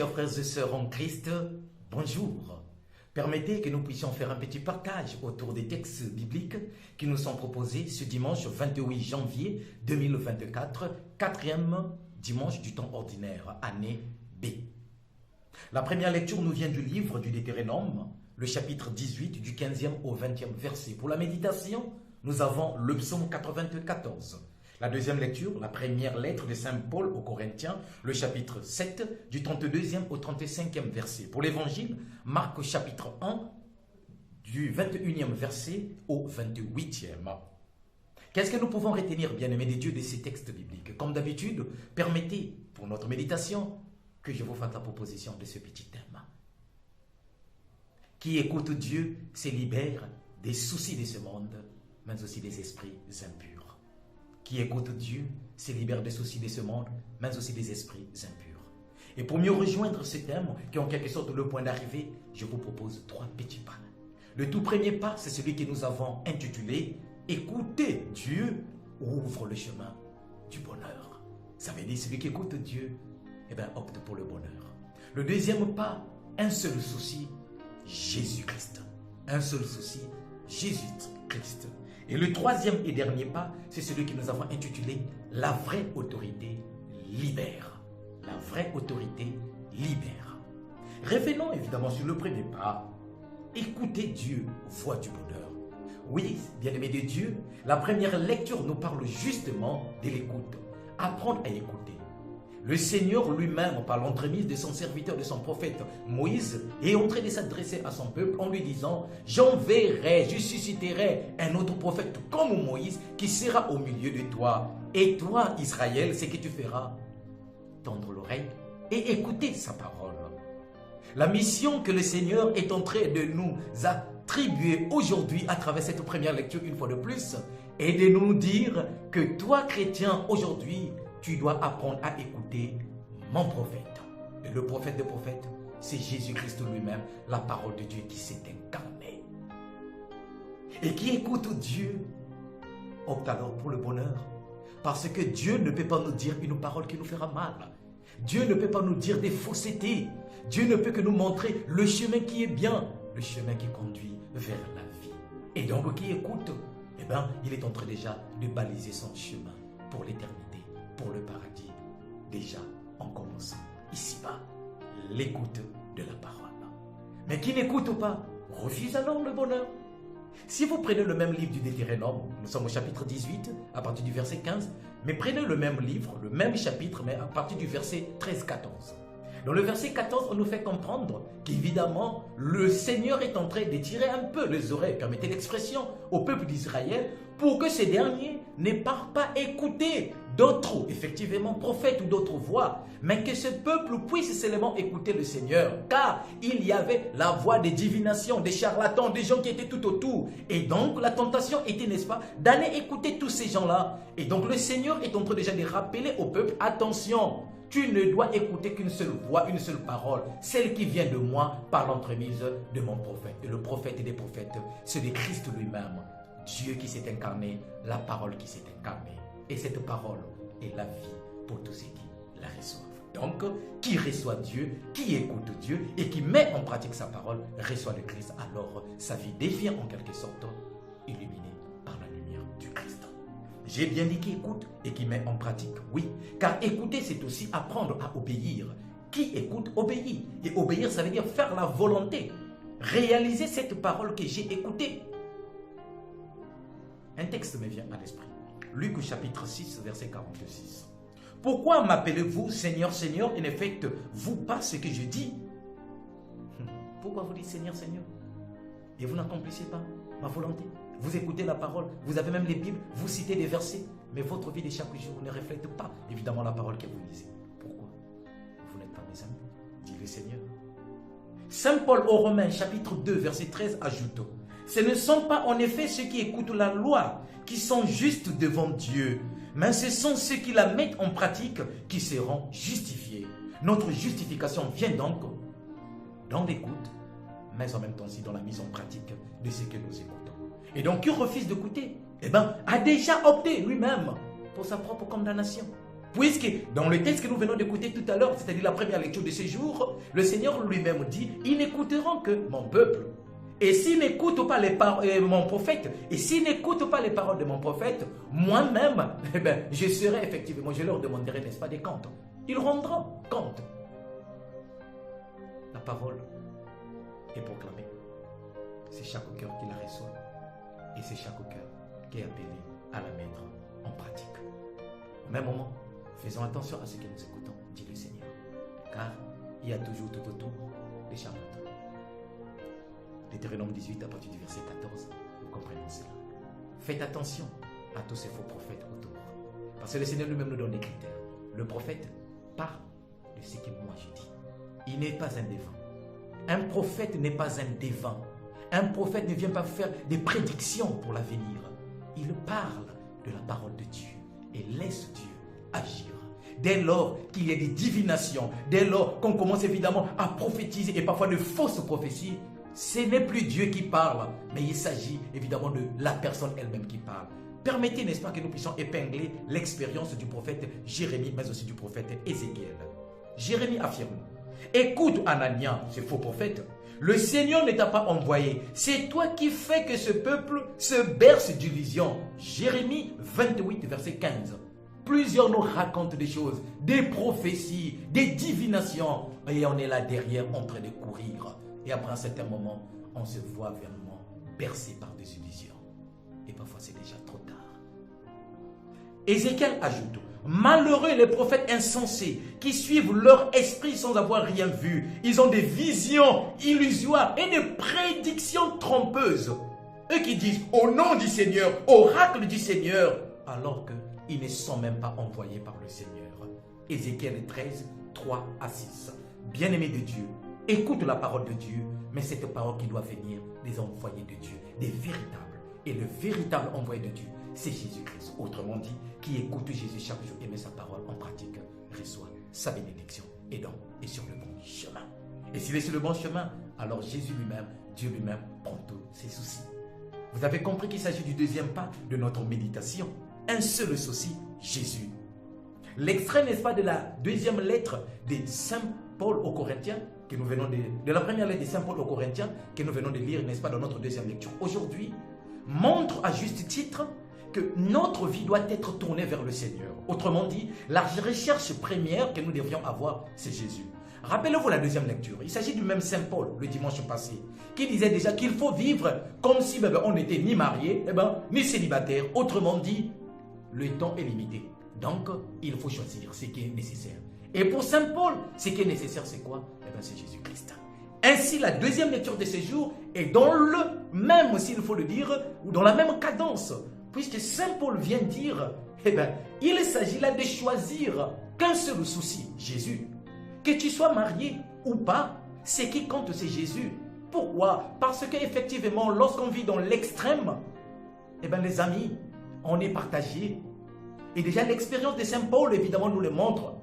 chers frères et sœurs en Christ, bonjour. Permettez que nous puissions faire un petit partage autour des textes bibliques qui nous sont proposés ce dimanche 28 janvier 2024, quatrième dimanche du temps ordinaire, année B. La première lecture nous vient du livre du Deutéronome, le chapitre 18, du 15e au 20e verset. Pour la méditation, nous avons le psaume 94. La deuxième lecture, la première lettre de Saint Paul aux Corinthiens, le chapitre 7, du 32e au 35e verset. Pour l'évangile, Marc chapitre 1, du 21e verset au 28e. Qu'est-ce que nous pouvons retenir, bien-aimés de Dieu, de ces textes bibliques? Comme d'habitude, permettez, pour notre méditation, que je vous fasse la proposition de ce petit thème. Qui écoute Dieu se libère des soucis de ce monde, mais aussi des esprits impurs. Qui écoute Dieu se libère des soucis de ce monde, mais aussi des esprits impurs. Et pour mieux rejoindre ce thème, qui est en quelque sorte le point d'arrivée, je vous propose 3 petits pas. Le tout premier pas, c'est celui que nous avons intitulé « Écoutez Dieu ouvre le chemin du bonheur ». Ça veut dire celui qui écoute Dieu, opte pour le bonheur. Le deuxième pas, un seul souci, Jésus-Christ. Un seul souci, Jésus-Christ. Et le troisième et dernier pas, c'est celui que nous avons intitulé « La vraie autorité libère ». La vraie autorité libère. Revenons évidemment sur le premier pas. Écoutez Dieu, voix du bonheur. Oui, bien-aimés de Dieu, la première lecture nous parle justement de l'écoute. Apprendre à écouter. Le Seigneur lui-même, par l'entremise de son serviteur, de son prophète Moïse, est en train de s'adresser à son peuple en lui disant « J'enverrai, je susciterai un autre prophète comme Moïse qui sera au milieu de toi. Et toi, Israël, ce que tu feras, tendre l'oreille et écouter sa parole. » La mission que le Seigneur est en train de nous attribuer aujourd'hui à travers cette première lecture, une fois de plus, est de nous dire que toi, chrétien, aujourd'hui, tu dois apprendre à écouter mon prophète. Et le prophète des prophètes, c'est Jésus-Christ lui-même, la parole de Dieu qui s'est incarnée. Et qui écoute Dieu, opte alors pour le bonheur. Parce que Dieu ne peut pas nous dire une parole qui nous fera mal. Dieu ne peut pas nous dire des faussetés. Dieu ne peut que nous montrer le chemin qui est bien, le chemin qui conduit vers la vie. Et donc, qui écoute, il est en train déjà de baliser son chemin pour l'éternité, pour le paradis, déjà en commençant ici-bas, l'écoute de la parole. Mais qui n'écoute pas, refuse alors le bonheur. Si vous prenez le même livre du Deutéronome, nous sommes au chapitre 18, à partir du verset 15, mais prenez le même livre, le même chapitre, mais à partir du verset 13-14. Dans le verset 14, on nous fait comprendre qu'évidemment, le Seigneur est en train de tirer un peu les oreilles, permettez l'expression, au peuple d'Israël, pour que ces derniers ne partent pas écouter d'autres, effectivement, prophètes ou d'autres voix, mais que ce peuple puisse seulement écouter le Seigneur, car il y avait la voix des divinations, des charlatans, des gens qui étaient tout autour. Et donc, la tentation était, n'est-ce pas, d'aller écouter tous ces gens-là. Et donc, le Seigneur est en train déjà de rappeler au peuple, attention, tu ne dois écouter qu'une seule voix, une seule parole, celle qui vient de moi par l'entremise de mon prophète. Et le prophète des prophètes, c'est de Christ lui-même, Dieu qui s'est incarné, la parole qui s'est incarnée. Et cette parole est la vie pour tous ceux qui la reçoivent. Donc, qui reçoit Dieu, qui écoute Dieu et qui met en pratique sa parole, reçoit le Christ. Alors, sa vie devient en quelque sorte illuminée par la lumière du Christ. J'ai bien dit qui écoute et qui met en pratique, oui. Car écouter, c'est aussi apprendre à obéir. Qui écoute, obéit. Et obéir, ça veut dire faire la volonté. Réaliser cette parole que j'ai écoutée. Un texte me vient à l'esprit. Luc chapitre 6, verset 46. Pourquoi m'appelez-vous Seigneur, Seigneur, et ne faites-vous pas ce que je dis? Pourquoi vous dites Seigneur, Seigneur, et vous n'accomplissez pas ma volonté? Vous écoutez la parole, vous avez même les Bibles, vous citez des versets, mais votre vie de chaque jour ne reflète pas évidemment la parole que vous lisez. Pourquoi? Vous n'êtes pas mes amis, dit le Seigneur. Saint Paul aux Romains chapitre 2 verset 13 ajoute: ce ne sont pas en effet ceux qui écoutent la loi qui sont justes devant Dieu, mais ce sont ceux qui la mettent en pratique qui seront justifiés. Notre justification vient donc dans l'écoute, mais en même temps aussi dans la mise en pratique de ce que nous écoutons. Et donc, qui refuse d'écouter, a déjà opté lui-même pour sa propre condamnation. Puisque dans le texte que nous venons d'écouter tout à l'heure, c'est-à-dire la première lecture de ce jour, le Seigneur lui-même dit, ils n'écouteront que mon peuple. Et s'ils n'écoutent pas mon prophète, et s'ils n'écoutent pas les paroles de mon prophète, moi-même, je serai effectivement, je leur demanderai, n'est-ce pas, des comptes. Ils rendront compte. La parole est proclamée. C'est chaque cœur qui la reçoit. Et c'est chaque cœur qui est appelé à la mettre en pratique. Au même moment, faisons attention à ce que nous écoutons, dit le Seigneur. Car il y a toujours tout autour des charlatans. Deutéronome 18 à partir du verset 14, nous comprenons cela. Faites attention à tous ces faux prophètes autour. Parce que le Seigneur lui-même nous donne des critères. Le prophète parle de ce que moi je dis. Il n'est pas un devin. Un prophète n'est pas un devin. Un prophète ne vient pas faire des prédictions pour l'avenir. Il parle de la parole de Dieu et laisse Dieu agir. Dès lors qu'il y a des divinations, dès lors qu'on commence évidemment à prophétiser et parfois de fausses prophéties, ce n'est plus Dieu qui parle, mais il s'agit évidemment de la personne elle-même qui parle. Permettez, n'est-ce pas, que nous puissions épingler l'expérience du prophète Jérémie, mais aussi du prophète Ézéchiel. Jérémie affirme, écoute Anania, ce faux prophète, le Seigneur ne t'a pas envoyé, c'est toi qui fais que ce peuple se berce d'illusions. Jérémie 28, verset 15. Plusieurs nous racontent des choses, des prophéties, des divinations, et on est là derrière en train de courir. Et après un certain moment, on se voit vraiment bercé par des illusions. Et parfois c'est déjà trop tard. Ézéchiel ajoute, malheureux les prophètes insensés qui suivent leur esprit sans avoir rien vu. Ils ont des visions illusoires et des prédictions trompeuses. Eux qui disent au nom du Seigneur, oracle du Seigneur, alors qu'ils ne sont même pas envoyés par le Seigneur. Ézéchiel 13, 3 à 6. Bien-aimés de Dieu, écoute la parole de Dieu, mais cette parole qui doit venir des envoyés de Dieu, des véritables. Et le véritable envoyé de Dieu, c'est Jésus-Christ. Autrement dit, qui écoute Jésus chaque jour et met sa parole en pratique, reçoit sa bénédiction et donc est sur le bon chemin. Et s'il est sur le bon chemin, alors Jésus lui-même, Dieu lui-même, prend tous ses soucis. Vous avez compris qu'il s'agit du deuxième pas de notre méditation. Un seul souci, Jésus. L'extrait, n'est-ce pas, de la deuxième lettre de Saint Paul aux Corinthiens, que nous venons de la première lettre de Saint Paul aux Corinthiens, que nous venons de lire, n'est-ce pas, dans notre deuxième lecture aujourd'hui, montre à juste titre que notre vie doit être tournée vers le Seigneur. Autrement dit, la recherche première que nous devrions avoir, c'est Jésus. Rappelez-vous la deuxième lecture. Il s'agit du même Saint Paul, le dimanche passé, qui disait déjà qu'il faut vivre comme si on n'était ni marié, ni célibataire. Autrement dit, le temps est limité. Donc, il faut choisir ce qui est nécessaire. Et pour Saint Paul, ce qui est nécessaire, c'est quoi? C'est Jésus-Christ. Ainsi, la deuxième lecture de ce jour est dans le même, s'il faut le dire, ou dans la même cadence. Puisque Saint Paul vient dire, il s'agit là de choisir qu'un seul souci, Jésus. Que tu sois marié ou pas, ce qui compte, c'est Jésus. Pourquoi? Parce qu'effectivement, lorsqu'on vit dans l'extrême, les amis, on est partagé. Et déjà, l'expérience de Saint Paul, évidemment, nous le montre.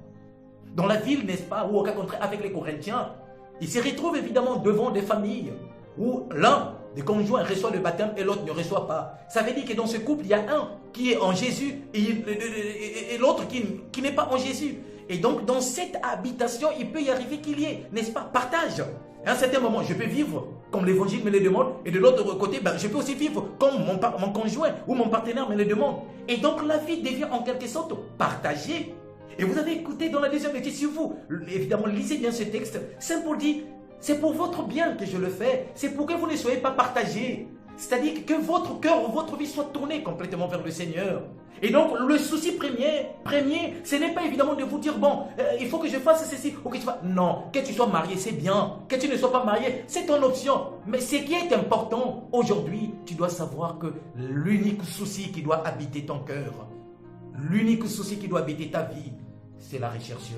Dans la ville, n'est-ce pas, ou au cas contraire, avec les Corinthiens, il se retrouve évidemment devant des familles où l'un des conjoints reçoit le baptême et l'autre ne reçoit pas. Ça veut dire que dans ce couple, il y a un qui est en Jésus et l'autre qui n'est pas en Jésus. Et donc, dans cette habitation, il peut y arriver qu'il y ait, n'est-ce pas, partage. À un certain moment, je peux vivre comme l'évangile me le demande, et de l'autre côté, je peux aussi vivre comme mon conjoint ou mon partenaire me le demande. Et donc, la vie devient en quelque sorte partagée. Et vous avez écouté dans la deuxième lecture, si vous, évidemment, lisez bien ce texte, Saint Paul dit, c'est pour votre bien que je le fais, c'est pour que vous ne soyez pas partagés. C'est-à-dire que votre cœur, votre vie soit tournée complètement vers le Seigneur. Et donc, le souci premier, ce n'est pas évidemment de vous dire, il faut que je fasse ceci, ou que tu fasses. Non, que tu sois marié, c'est bien. Que tu ne sois pas marié, c'est ton option. Mais ce qui est important, aujourd'hui, tu dois savoir que l'unique souci qui doit habiter ton cœur, l'unique souci qui doit habiter ta vie, c'est la recherche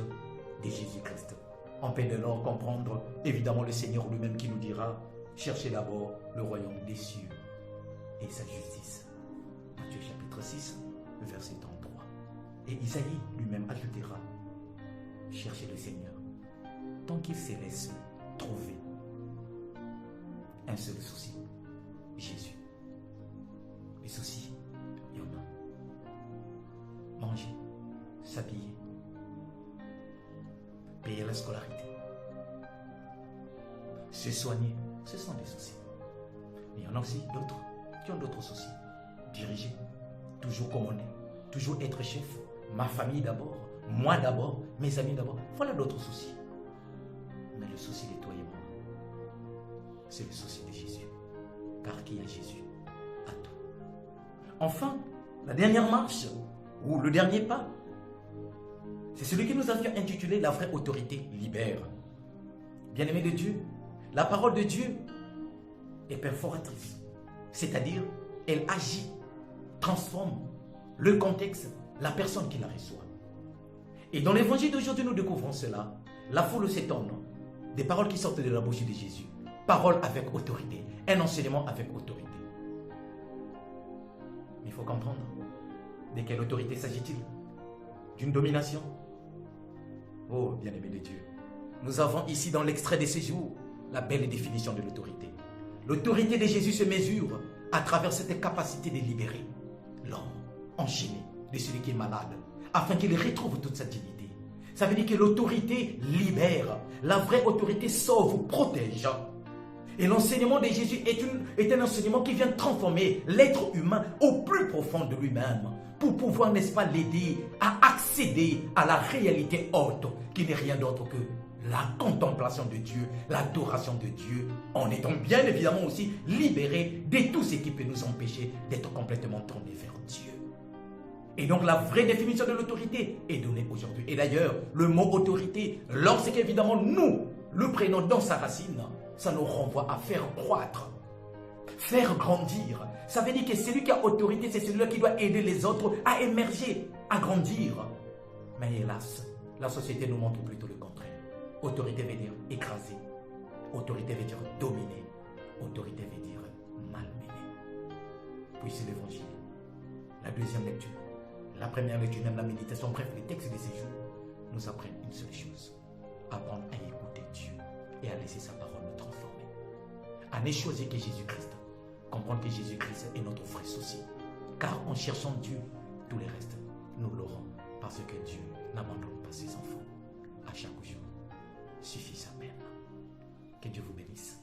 de Jésus-Christ. On peut dès lors comprendre, évidemment, le Seigneur lui-même qui nous dira, cherchez d'abord le royaume des cieux et sa justice. Matthieu chapitre 6, verset 33. Et Isaïe lui-même ajoutera, cherchez le Seigneur, tant qu'il se laisse trouver. Un seul souci, Jésus. Les soucis, il y en a. Manger, s'habiller, payer la scolarité, se soigner, ce sont des soucis. Mais il y en a aussi d'autres qui ont d'autres soucis. Diriger, toujours commander, toujours être chef, ma famille d'abord, moi d'abord, mes amis d'abord. Voilà d'autres soucis. Mais le souci de toi et moi, c'est le souci de Jésus. Car qui a Jésus a tout. Enfin, la dernière marche, ou le dernier pas, c'est celui que nous avions intitulé la vraie autorité libère. Bien-aimé de Dieu, la parole de Dieu est perforatrice. C'est-à-dire, elle agit, transforme le contexte, la personne qui la reçoit. Et dans l'évangile d'aujourd'hui, nous découvrons cela. La foule s'étonne des paroles qui sortent de la bouche de Jésus. Parole avec autorité, un enseignement avec autorité. Mais il faut comprendre, de quelle autorité s'agit-il? D'une domination? Oh, bien-aimé de Dieu, nous avons ici dans l'extrait de ces jours la belle définition de l'autorité. L'autorité de Jésus se mesure à travers cette capacité de libérer l'homme enchaîné de celui qui est malade, afin qu'il retrouve toute sa dignité. Ça veut dire que l'autorité libère. La vraie autorité sauve, protège. Et l'enseignement de Jésus est un enseignement qui vient transformer l'être humain au plus profond de lui-même pour pouvoir, n'est-ce pas, l'aider à accéder à la réalité haute qui n'est rien d'autre que la contemplation de Dieu, l'adoration de Dieu, en étant bien évidemment aussi libéré de tout ce qui peut nous empêcher d'être complètement tournés vers Dieu. Et donc la vraie définition de l'autorité est donnée aujourd'hui. Et d'ailleurs, le mot autorité, lorsqu'évidemment nous le prenons dans sa racine, ça nous renvoie à faire croître, faire grandir. Ça veut dire que celui qui a autorité, c'est celui-là qui doit aider les autres à émerger, à grandir. Mais hélas, la société nous montre plutôt le contraire. Autorité veut dire écraser. Autorité veut dire dominer. Autorité veut dire malmener. Puis c'est l'évangile. La deuxième lecture, la première lecture, même la méditation, bref, les textes de ces jours nous apprennent une seule chose. Apprendre à écouter Dieu et à laisser sa parole nous transformer. À ne choisir que Jésus-Christ. Comprendre que Jésus-Christ est notre vrai souci. Car en cherchant Dieu, tout le reste, nous l'aurons. Parce que Dieu n'abandonne pas ses enfants. À chaque jour suffit sa peine. Que Dieu vous bénisse.